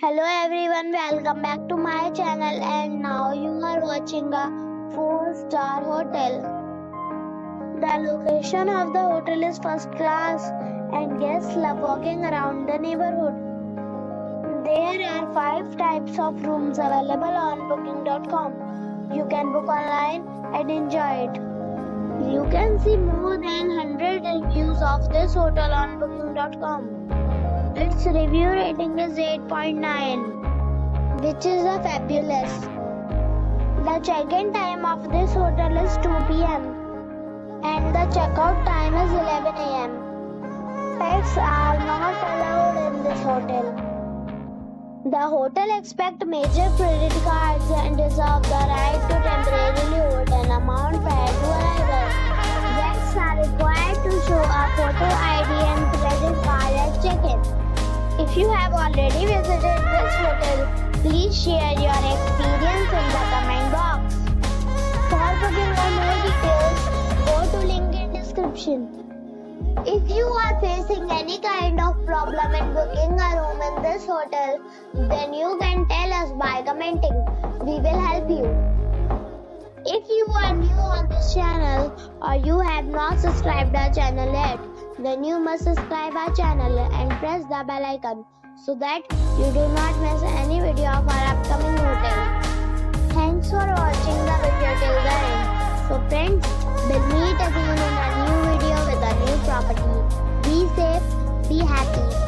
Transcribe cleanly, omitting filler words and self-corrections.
Hello everyone, welcome back to my channel and now you are watching a 4-star hotel. The location of the hotel is first class and guests love walking around the neighborhood. There are 5 types of rooms available on booking.com. You can book online and enjoy it. You can see more than 100 reviews of this hotel on booking.com. Its review rating is 8.9, which is a fabulous. The check-in time of this hotel is 2 p.m. and the checkout time is 11 a.m. Pets are not allowed in this hotel. The hotel accepts major credit cards and reserves the right to temporarily hold an amount prior to arrival. Guests are required to show a photo ID and credit card at check-in. If you have already visited this hotel, please share your experience in the comment box. For booking or more details, go to link in description. If you are facing any kind of problem in booking a room in this hotel, then you can tell us by commenting. We will help you. If you are new on this channel or you have not subscribed our channel yet, then you must subscribe our channel and press the bell icon so that you do not miss any video of our upcoming hotel. Thanks for watching the video till the end. So friends, we'll meet again in a new video with a new property. Be safe, be happy.